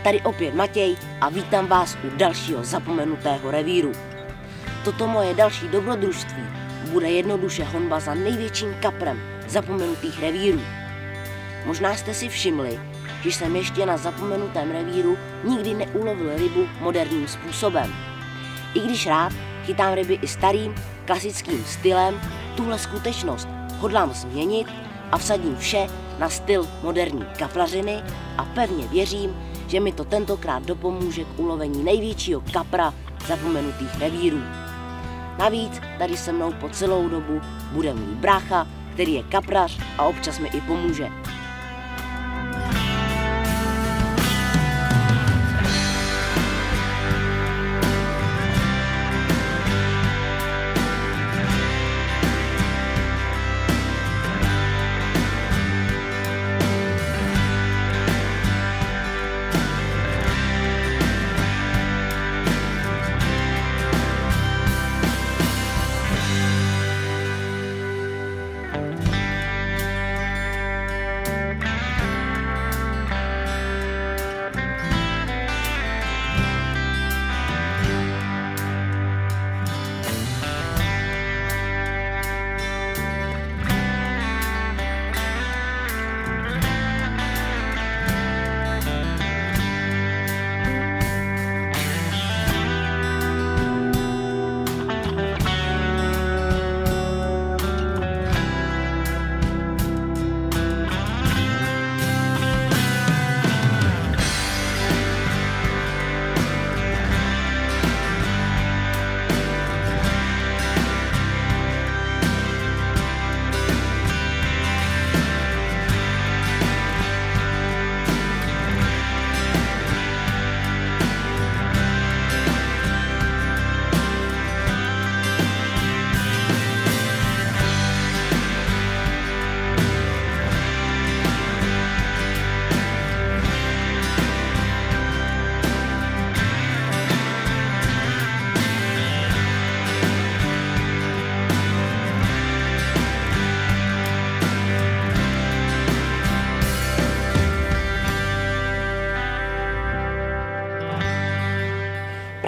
Tady opět Matěj a vítám vás u dalšího zapomenutého revíru. Toto moje další dobrodružství bude jednoduše honba za největším kaprem zapomenutých revírů. Možná jste si všimli, že jsem ještě na zapomenutém revíru nikdy neulovil rybu moderním způsobem. I když rád chytám ryby i starým, klasickým stylem, tuhle skutečnost hodlám změnit a vsadím vše na styl moderní kaplařiny a pevně věřím, že mi to tentokrát dopomůže k ulovení největšího kapra zapomenutých revírů. Navíc tady se mnou po celou dobu bude můj brácha, který je kaprař a občas mi i pomůže.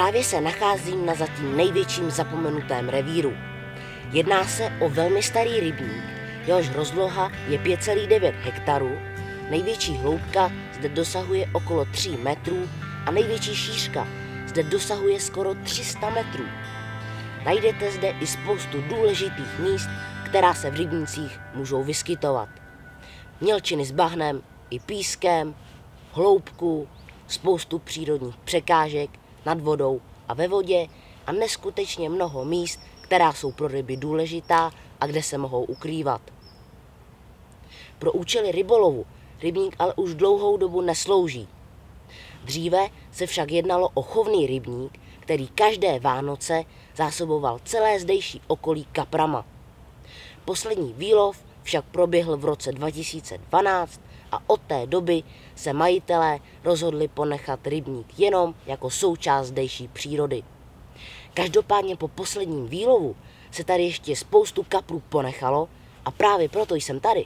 Právě se nacházím na zatím největším zapomenutém revíru. Jedná se o velmi starý rybník, jehož rozloha je 5,9 hektarů, největší hloubka zde dosahuje okolo 3 metrů a největší šířka zde dosahuje skoro 300 metrů. Najdete zde i spoustu důležitých míst, která se v rybnících můžou vyskytovat. Mělčiny s bahnem i pískem, hloubku, spoustu přírodních překážek nad vodou a ve vodě a neskutečně mnoho míst, která jsou pro ryby důležitá a kde se mohou ukrývat. Pro účely rybolovu rybník ale už dlouhou dobu neslouží. Dříve se však jednalo o chovný rybník, který každé Vánoce zásoboval celé zdejší okolí kaprama. Poslední výlov však proběhl v roce 2012 a od té doby se majitelé rozhodli ponechat rybník jenom jako součást zdejší přírody. Každopádně po posledním výlovu se tady ještě spoustu kaprů ponechalo a právě proto jsem tady.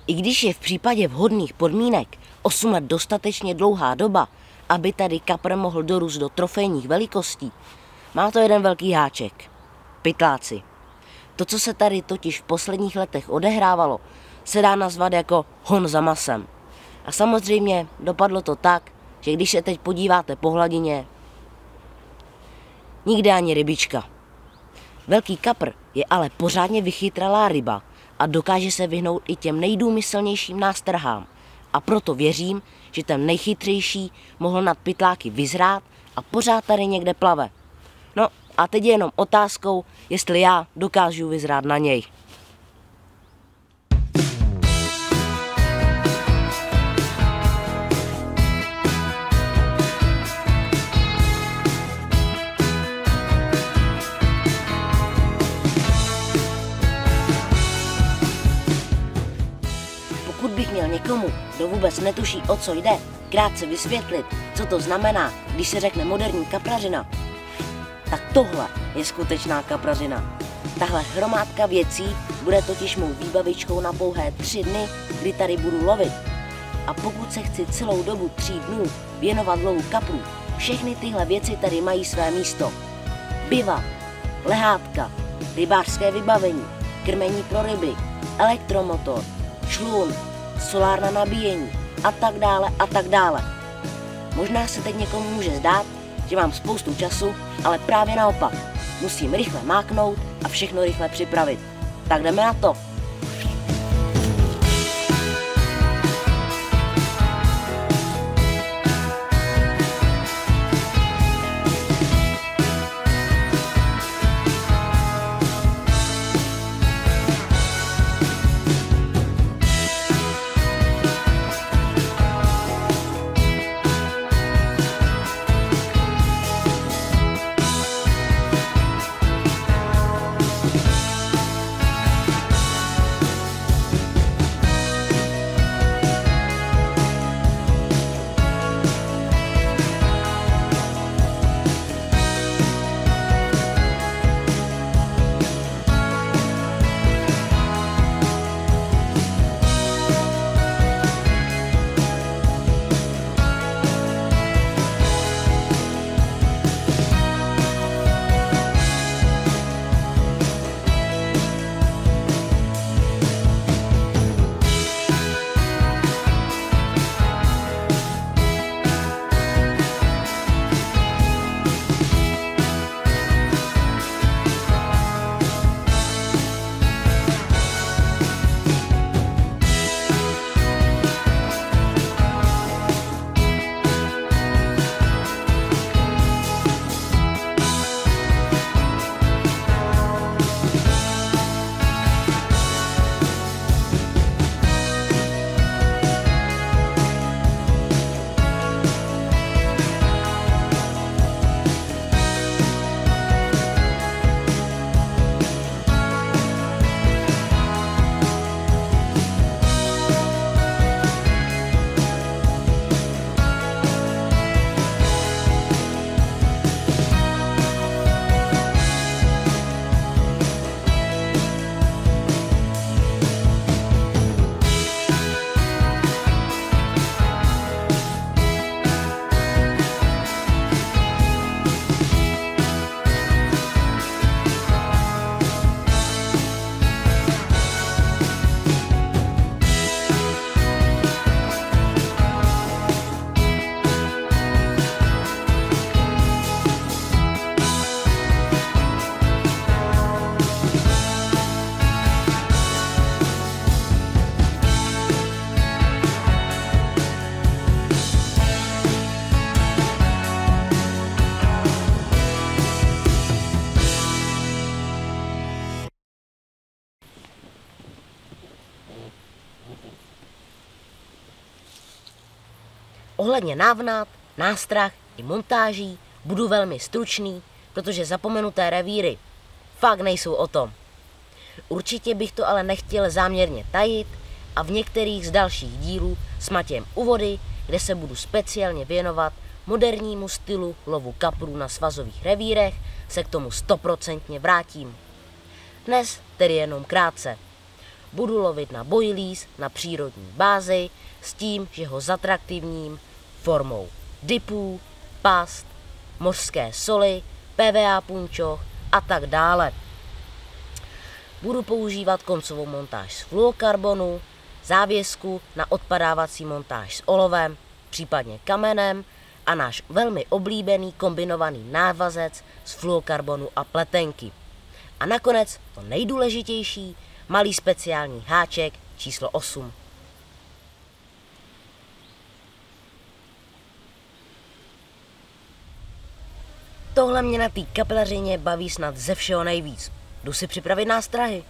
I když je v případě vhodných podmínek 8 let dostatečně dlouhá doba, aby tady kapr mohl dorůst do trofejních velikostí, má to jeden velký háček. Pytláci. To, co se tady totiž v posledních letech odehrávalo, se dá nazvat jako hon za masem. A samozřejmě dopadlo to tak, že když se teď podíváte po hladině, nikde ani rybička. Velký kapr je ale pořádně vychytralá ryba a dokáže se vyhnout i těm nejdůmyslnějším nástrhám. A proto věřím, že ten nejchytřejší mohl nad pytláky vyzrát a pořád tady někde plave. No a teď je jenom otázkou, jestli já dokážu vyzrát na něj. Pokud bych měl někomu, kdo vůbec netuší, o co jde, krátce vysvětlit, co to znamená, když se řekne moderní kaprařina, tak tohle je skutečná kaprařina. Tahle hromádka věcí bude totiž mou výbavičkou na pouhé 3 dny, kdy tady budu lovit. A pokud se chci celou dobu 3 dnů věnovat lovu kaprů, všechny tyhle věci tady mají své místo. Bivak, lehátka, rybářské vybavení, krmení pro ryby, elektromotor, člun, solár na nabíjení a tak dále a tak dále. Možná se teď někomu může zdát, že mám spoustu času, ale právě naopak. Musím rychle máknout a všechno rychle připravit. Tak jdeme na to. Ohledně návnat, nástrah i montáží budu velmi stručný, protože zapomenuté revíry fakt nejsou o tom. Určitě bych to ale nechtěl záměrně tajit a v některých z dalších dílů s Matějem u vody, kde se budu speciálně věnovat modernímu stylu lovu kaprů na svazových revírech, se k tomu 100% vrátím. Dnes tedy jenom krátce. Budu lovit na boilies na přírodní bázi s tím, že ho zatraktivním formou dipů, past, mořské soli, PVA punčoch a tak dále. Budu používat koncovou montáž z fluokarbonu, závěsku na odpadávací montáž s olovem, případně kamenem a náš velmi oblíbený kombinovaný návazec z fluokarbonu a pletenky. A nakonec to nejdůležitější, malý speciální háček číslo 8. Tohle mě na té kapilařině baví snad ze všeho nejvíc. Jdu si připravit nástrahy.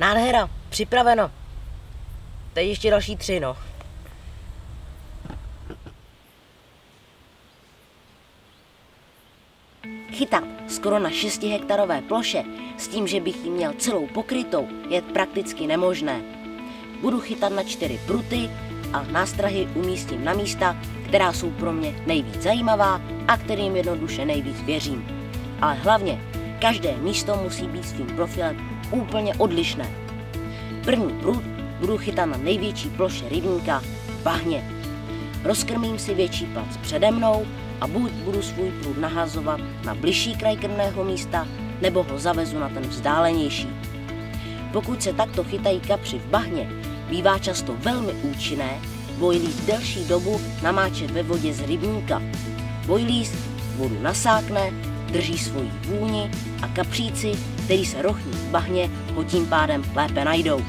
Nádhera, připraveno. Teď ještě další 3, no. Chytat skoro na 6hektarové ploše s tím, že bych ji měl celou pokrytou, je prakticky nemožné. Budu chytat na 4 pruty a nástrahy umístím na místa, která jsou pro mě nejvíc zajímavá a kterým jednoduše nejvíc věřím. Ale hlavně, každé místo musí být svým profilem úplně odlišné. První prut budu chytat na největší ploše rybníka v bahně. Rozkrmím si větší plac přede mnou a buď budu svůj prut nahazovat na bližší kraj krmného místa, nebo ho zavezu na ten vzdálenější. Pokud se takto chytají kapři v bahně, bývá často velmi účinné boilies delší dobu namáčet ve vodě z rybníka. Boilies vodu nasákne, drží svoji vůni a kapříci, který se rochní v bahně, ho tím pádem lépe najdou.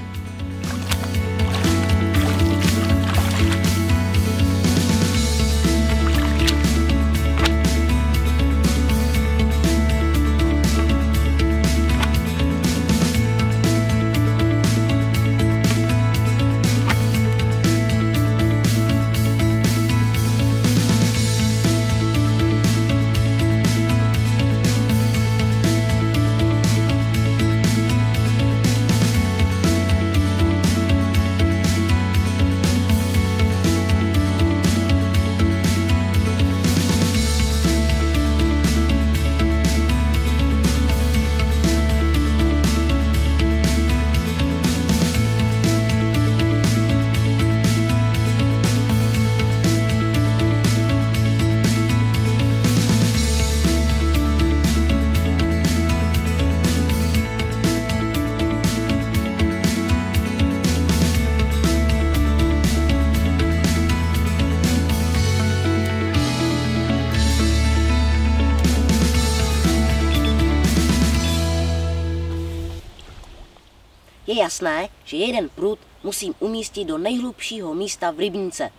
Je jasné, že jeden prut musím umístit do nejhlubšího místa v rybníce.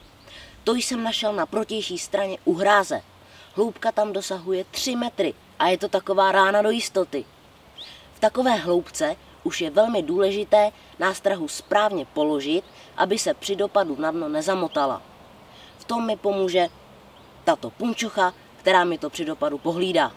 To jsem našel na protější straně u hráze. Hloubka tam dosahuje 3 metry a je to taková rána do jistoty. V takové hloubce už je velmi důležité nástrahu správně položit, aby se při dopadu na dno nezamotala. V tom mi pomůže tato punčocha, která mi to při dopadu pohlídá.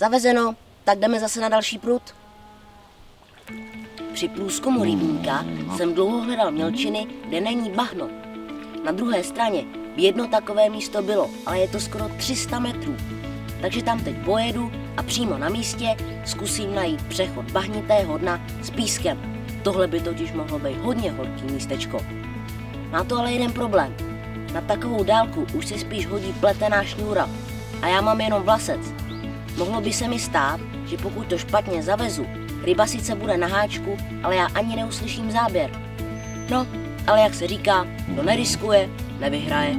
Zavezeno, tak jdeme zase na další prut. Při průzkumu rybníka jsem dlouho hledal mělčiny, kde není bahno. Na druhé straně by jedno takové místo bylo, ale je to skoro 300 metrů. Takže tam teď pojedu a přímo na místě zkusím najít přechod bahnitého dna s pískem. Tohle by totiž mohlo být hodně horký místečko. Má to ale jeden problém. Na takovou dálku už si spíš hodí pletená šňůra a já mám jenom vlasec. Mohlo by se mi stát, že pokud to špatně zavezu, ryba sice bude na háčku, ale já ani neuslyším záběr. No, ale jak se říká, kdo neriskuje, nevyhraje.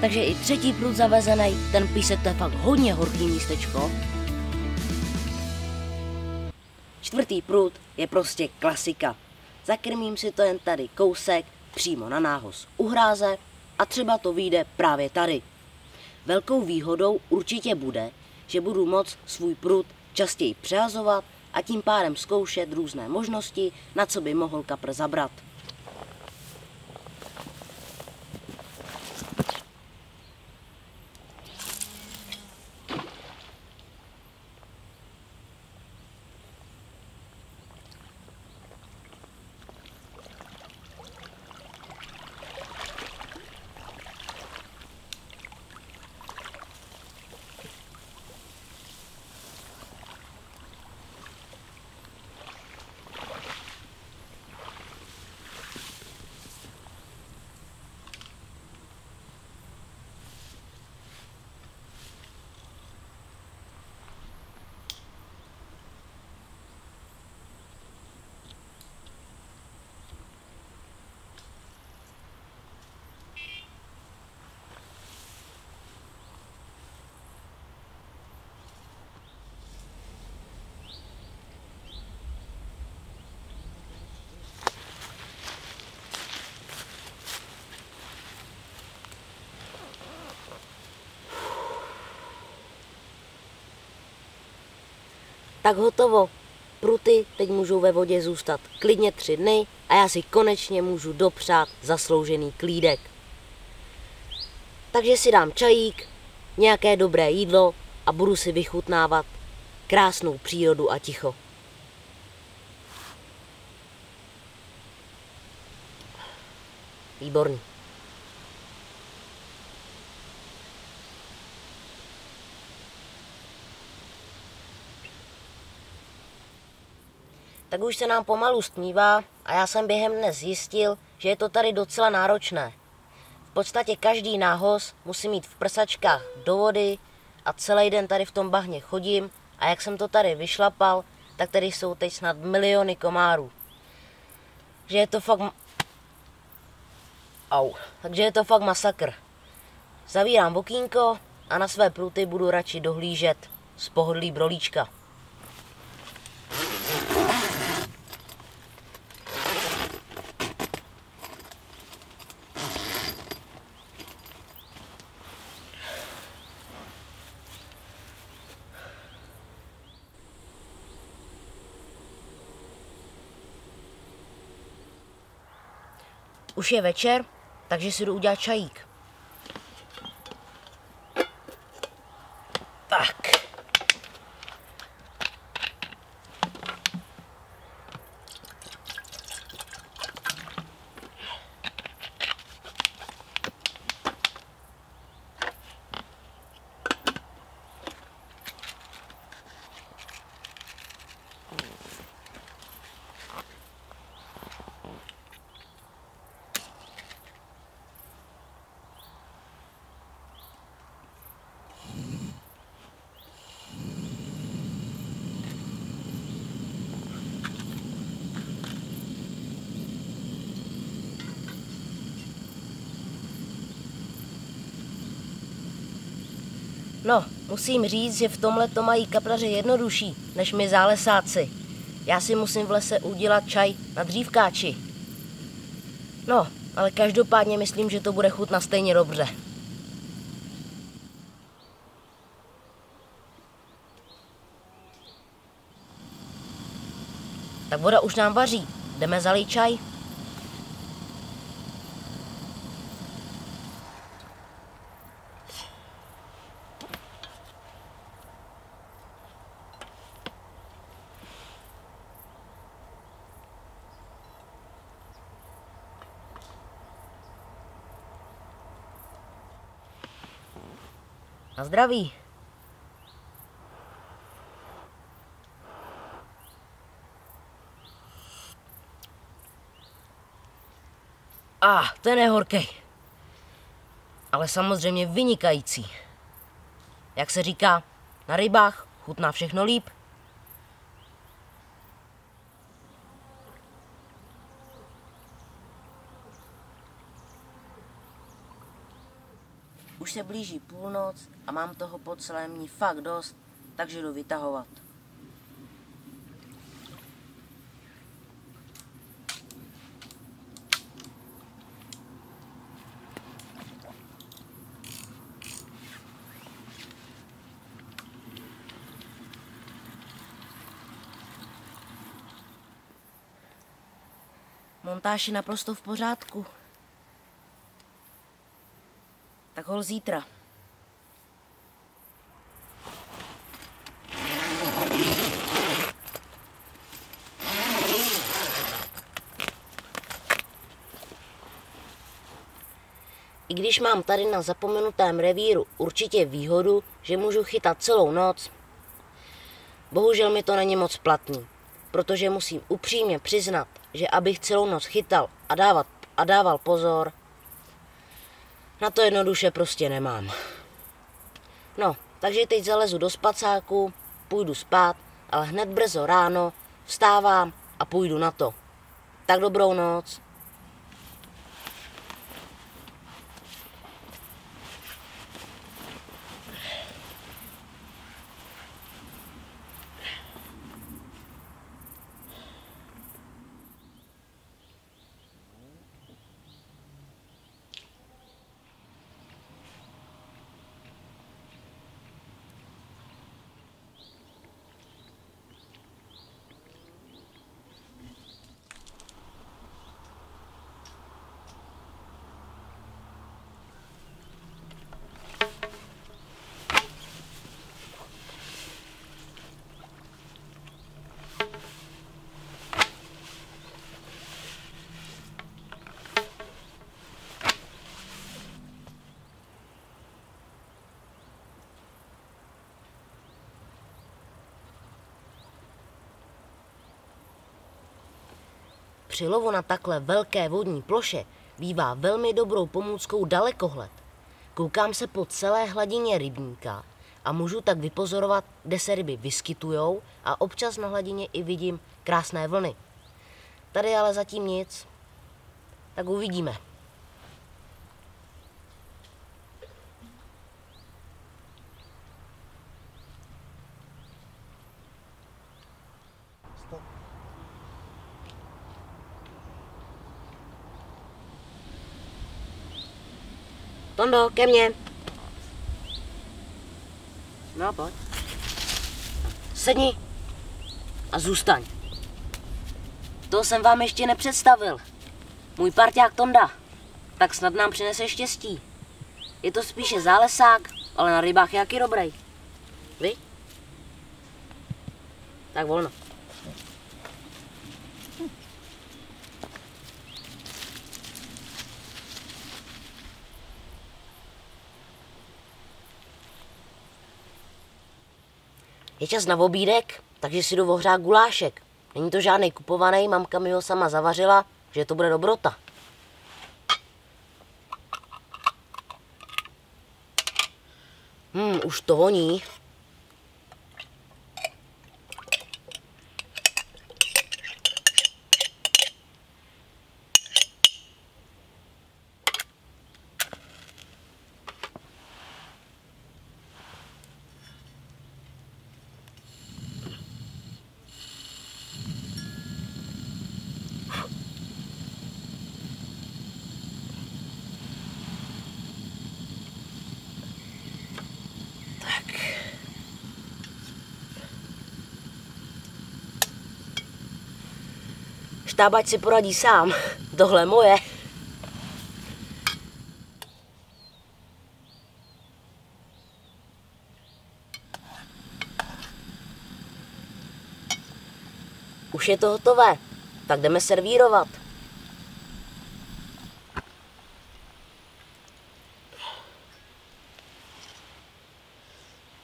Takže i třetí prut zavezený, ten písek to je fakt hodně horký místečko. Čtvrtý prut je prostě klasika. Zakrmím si to jen tady kousek, přímo na nához u hráze a třeba to vyjde právě tady. Velkou výhodou určitě bude, že budu moct svůj prut častěji přehazovat a tím pádem zkoušet různé možnosti, na co by mohl kapr zabrat. Tak hotovo. Pruty teď můžou ve vodě zůstat klidně 3 dny a já si konečně můžu dopřát zasloužený klídek. Takže si dám čajík, nějaké dobré jídlo a budu si vychutnávat krásnou přírodu a ticho. Výborný. Tak už se nám pomalu stmívá a já jsem během dne zjistil, že je to tady docela náročné. V podstatě každý nához musí mít v prsačkách do vody a celý den tady v tom bahně chodím a jak jsem to tady vyšlapal, tak tady jsou teď snad miliony komárů. Že je to fakt... Takže je to fakt masakr. Zavírám okýnko a na své pruty budu radši dohlížet z pohodlí brolíčka. Už je večer, takže si jdu udělat čajík. Tak. No, musím říct, že v tomhle to mají kaplaři jednodušší než my zálesáci. Já si musím v lese udělat čaj na dřívkáči. No, ale každopádně myslím, že to bude chutnat stejně dobře. Tak voda už nám vaří. Jdeme zalít čaj? Na zdraví. Ten je horkej. Ale samozřejmě vynikající. Jak se říká, na rybách chutná všechno líp. Už se blíží půlnoc a mám toho po celém dní fakt dost, takže jdu vytahovat. Montáž je naprosto v pořádku. Tak hol zítra. I když mám tady na zapomenutém revíru určitě výhodu, že můžu chytat celou noc, bohužel mi to není moc platný, protože musím upřímně přiznat, že abych celou noc chytal a dával pozor, na to jednoduše prostě nemám. No, takže teď zalezu do spacáku, půjdu spát, ale hned brzo ráno vstávám a půjdu na to. Tak dobrou noc. Při lovu na takhle velké vodní ploše bývá velmi dobrou pomůckou dalekohled. Koukám se po celé hladině rybníka a můžu tak vypozorovat, kde se ryby vyskytujou a občas na hladině i vidím krásné vlny. Tady ale zatím nic, tak uvidíme. Tondo, ke mně. No, pojď. Sedni a zůstaň. To jsem vám ještě nepředstavil. Můj parťák Tonda. Tak snad nám přinese štěstí. Je to spíše zálesák, ale na rybách je jaký dobrý. Vy? Tak volno. Je čas na obídek, takže si jdu ohřát gulášek. Není to žádný kupovaný, mamka mi ho sama zavařila, že to bude dobrota. Už to voní. Štábať si poradí sám. Tohle je moje. Už je to hotové, tak jdeme servírovat.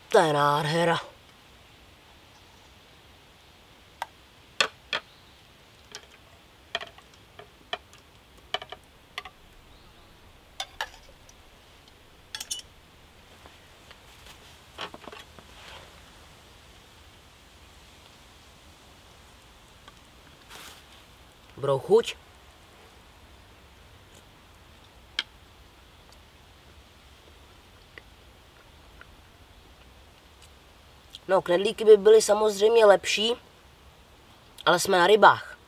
To je nádhera. Dobrou chuť. No, knedlíky by byly samozřejmě lepší, ale jsme na rybách.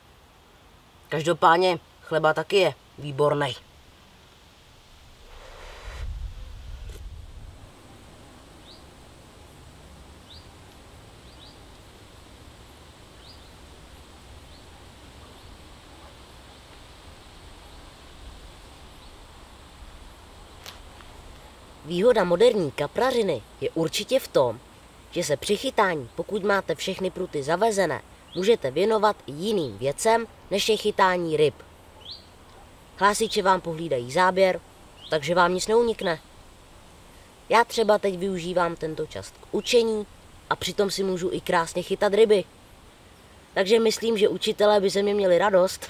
Každopádně chleba taky je výborný. Výhoda moderní kaprařiny je určitě v tom, že se při chytání, pokud máte všechny pruty zavezené, můžete věnovat i jiným věcem, než je chytání ryb. Hlásiče vám pohlídají záběr, takže vám nic neunikne. Já třeba teď využívám tento čas k učení a přitom si můžu i krásně chytat ryby. Takže myslím, že učitelé by ze mě měli radost.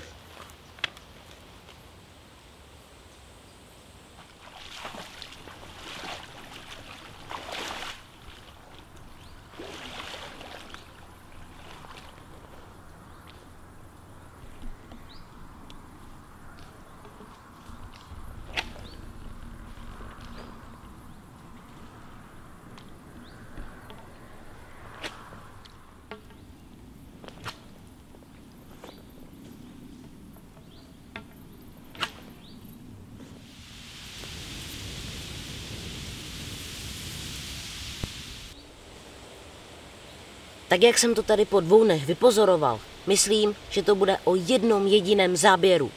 Tak jak jsem to tady po 2 dnech vypozoroval, myslím, že to bude o jednom jediném záběru.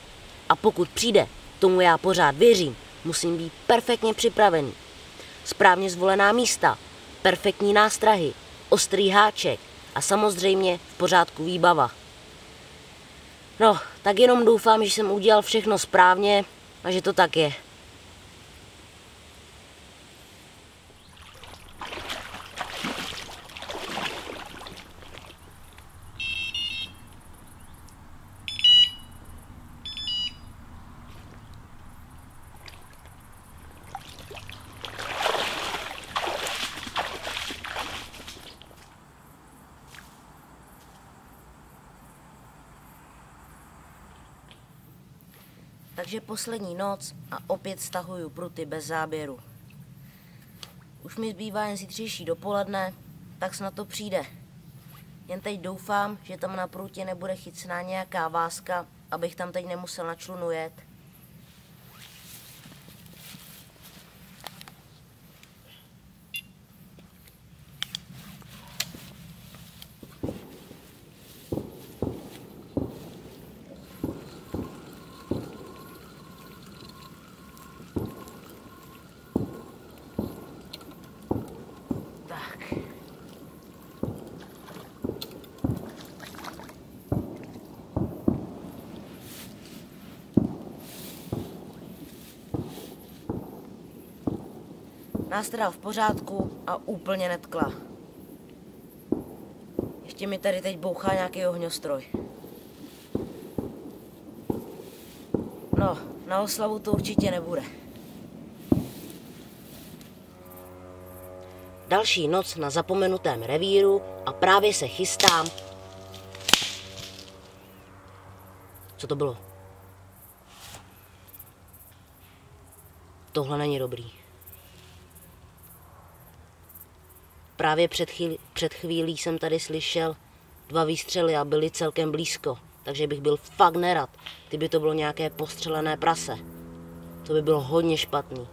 A pokud přijde, tomu já pořád věřím, musím být perfektně připravený. Správně zvolená místa, perfektní nástrahy, ostrý háček a samozřejmě v pořádku výbava. No, tak jenom doufám, že jsem udělal všechno správně a že to tak je. Takže poslední noc a opět stahuju pruty bez záběru. Už mi zbývá jen zítřejší dopoledne, tak snad to přijde. Jen teď doufám, že tam na prutě nebude chycená nějaká váska, abych tam teď nemusel na člunu jet. Nástrel v pořádku a úplně netkla. Ještě mi tady teď bouchá nějaký ohňostroj. No, na oslavu to určitě nebude. Další noc na zapomenutém revíru a právě se chystám. Co to bylo? Tohle není dobrý. Právě před chvílí jsem tady slyšel 2 výstřely a byly celkem blízko, takže bych byl fakt nerad, kdyby to bylo nějaké postřelené prase. To by bylo hodně špatný.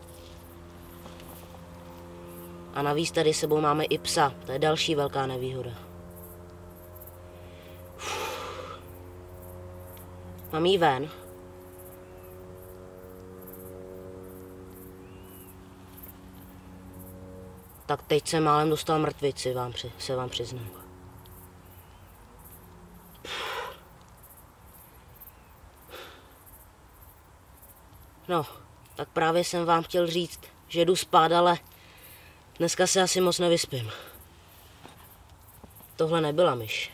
A navíc tady sebou máme i psa, to je další velká nevýhoda. Mám jí ven. Tak teď jsem málem dostal mrtvici, se vám přiznám. No, tak právě jsem vám chtěl říct, že jdu spát, ale dneska se asi moc nevyspím. Tohle nebyla myš.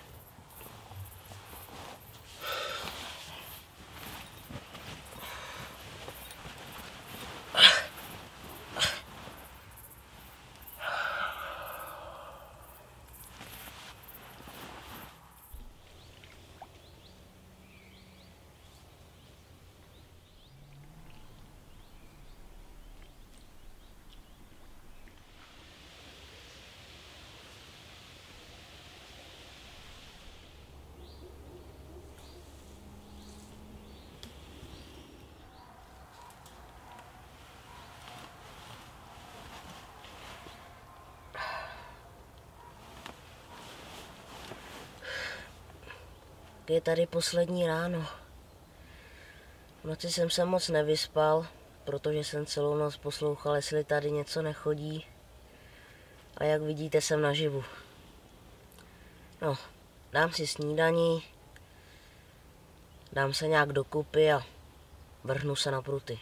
Je tady poslední ráno. V noci jsem se moc nevyspal, protože jsem celou noc poslouchal, jestli tady něco nechodí. A jak vidíte, jsem naživu. No, dám si snídaní, dám se nějak dokupy a vrhnu se na pruty.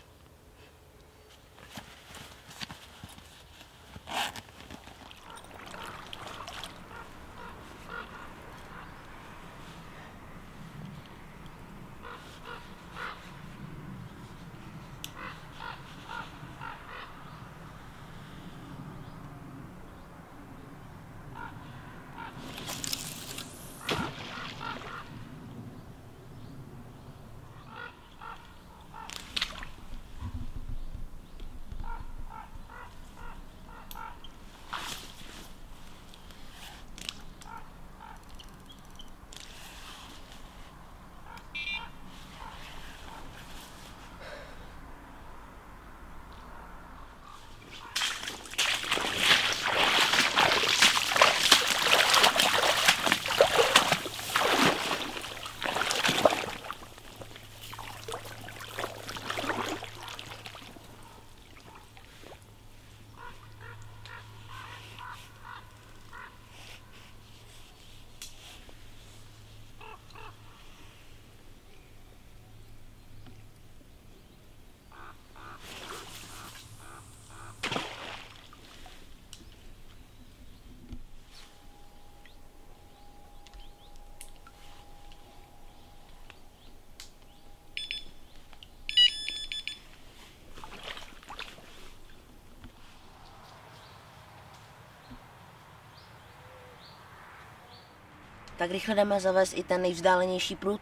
Tak rychle jdeme zavést i ten nejvzdálenější prut.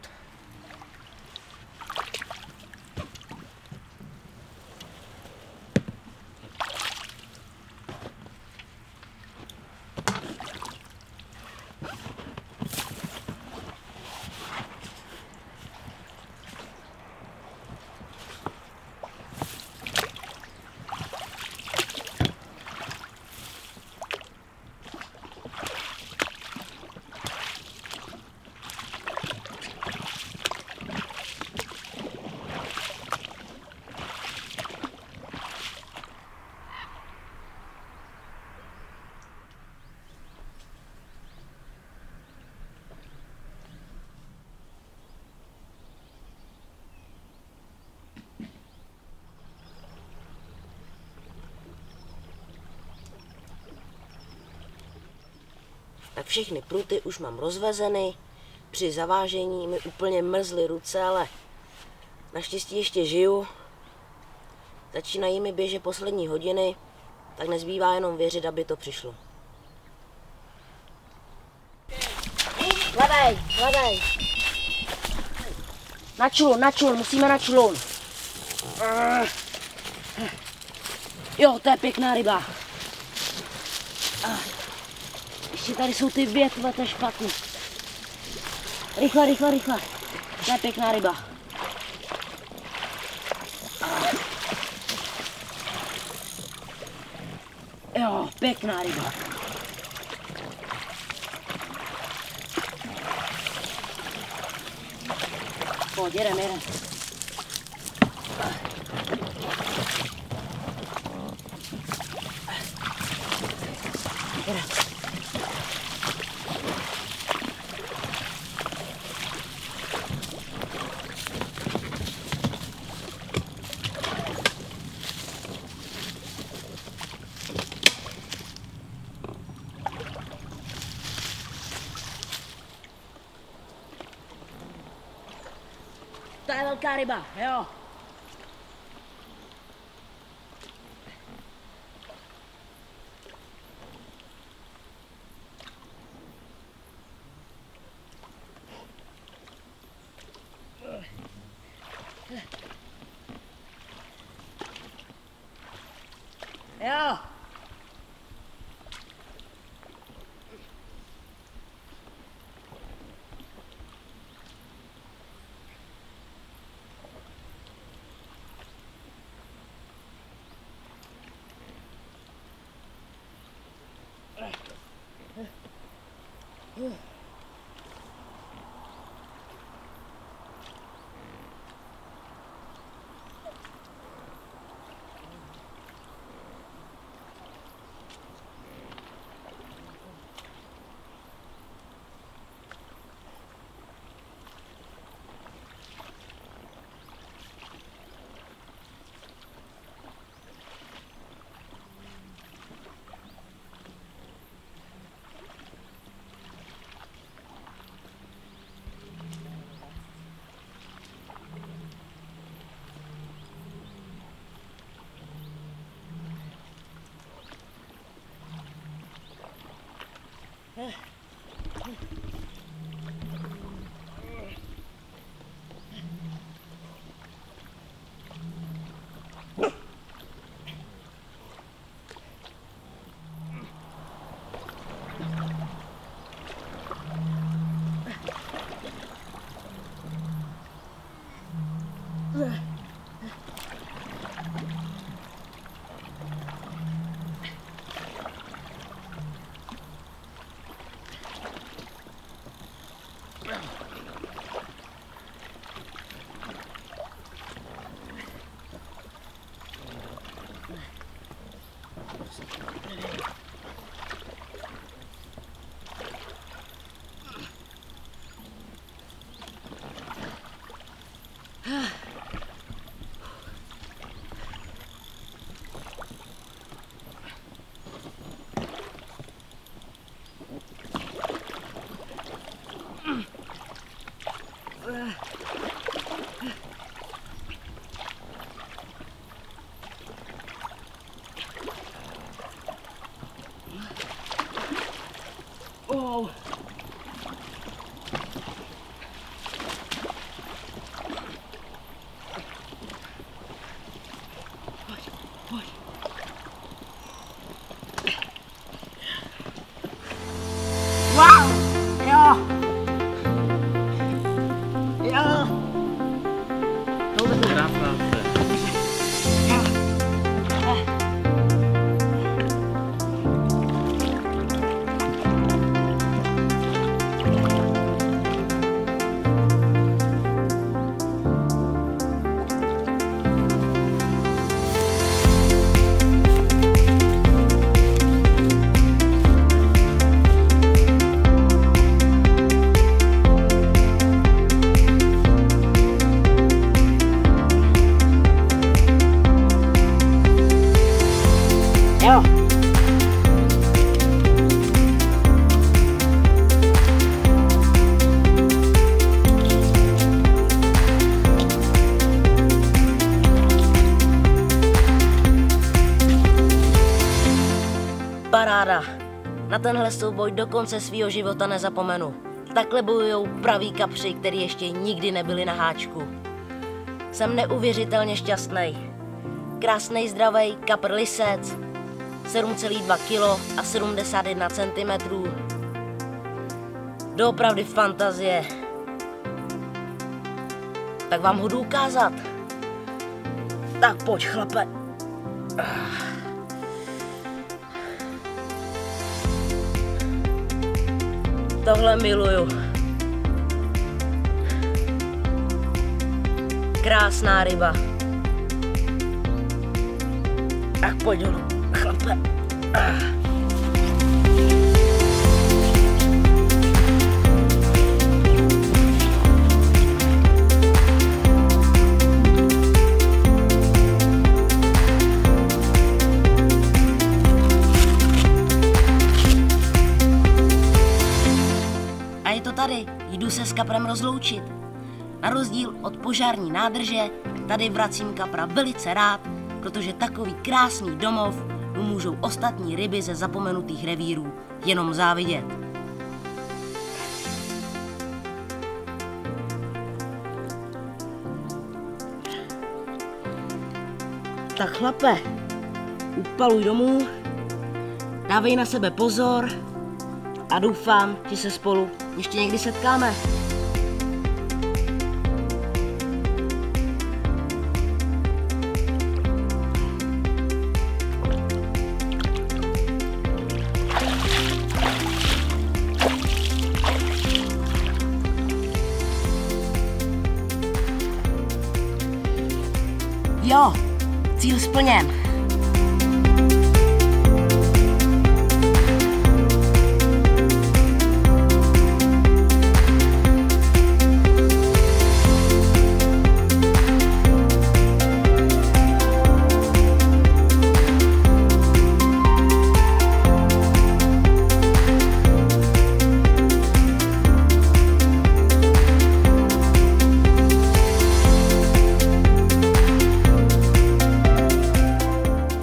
tak všechny pruty už mám rozvezeny. Při zavážení mi úplně mrzly ruce, ale naštěstí ještě žiju. Začínají mi běžet poslední hodiny, tak nezbývá jenom věřit, aby to přišlo. Hledej! Na člun, musíme na člun. Jo, to je pěkná ryba. Ještě tady jsou ty větve, to je špatný. Rychle. To je pěkná ryba. Jo, pěkná ryba. Pojď, jedem. To je velká ryba, jo. Jo. Oh. Wow! Ja! Ja! Jo. paráda. Na tenhle souboj do konce svého života nezapomenu. Takhle bojujou praví kapři, který ještě nikdy nebyli na háčku. Jsem neuvěřitelně šťastný. Krásnej zdravej kapr lisec, 7,2 kg a 71 cm. Doopravdy fantazie. Tak vám ho jdu ukázat. Tak pojď, chlape. Tohle miluju. Krásná ryba. Tak pojď dolů, chlape. A je to tady, jdu se s kaprem rozloučit. Na rozdíl od požární nádrže, tady vracím kapra velice rád, protože takový krásný domov mu můžou ostatní ryby ze zapomenutých revírů jenom závidět. Tak chlape, upaluj domů, dávej na sebe pozor a doufám, že se spolu ještě někdy setkáme. Jo, cíl splněn.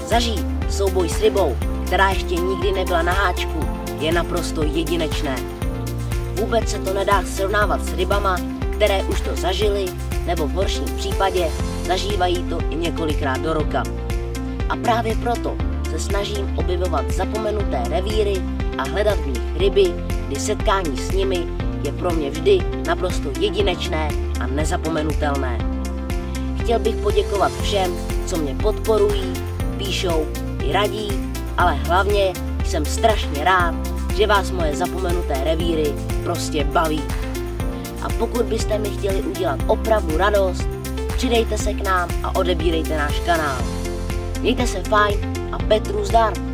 Zažít souboj s rybou, která ještě nikdy nebyla na háčku, je naprosto jedinečné. Vůbec se to nedá srovnávat s rybama, které už to zažili, nebo v horším případě zažívají to i několikrát do roka. A právě proto se snažím objevovat zapomenuté revíry a hledat v nich ryby, kdy setkání s nimi je pro mě vždy naprosto jedinečné a nezapomenutelné. Chtěl bych poděkovat všem, co mě podporují, píšou i radí, ale hlavně jsem strašně rád, že vás moje zapomenuté revíry prostě baví. A pokud byste mi chtěli udělat opravdu radost, přidejte se k nám a odebírejte náš kanál. Mějte se fajn a Petru zdar!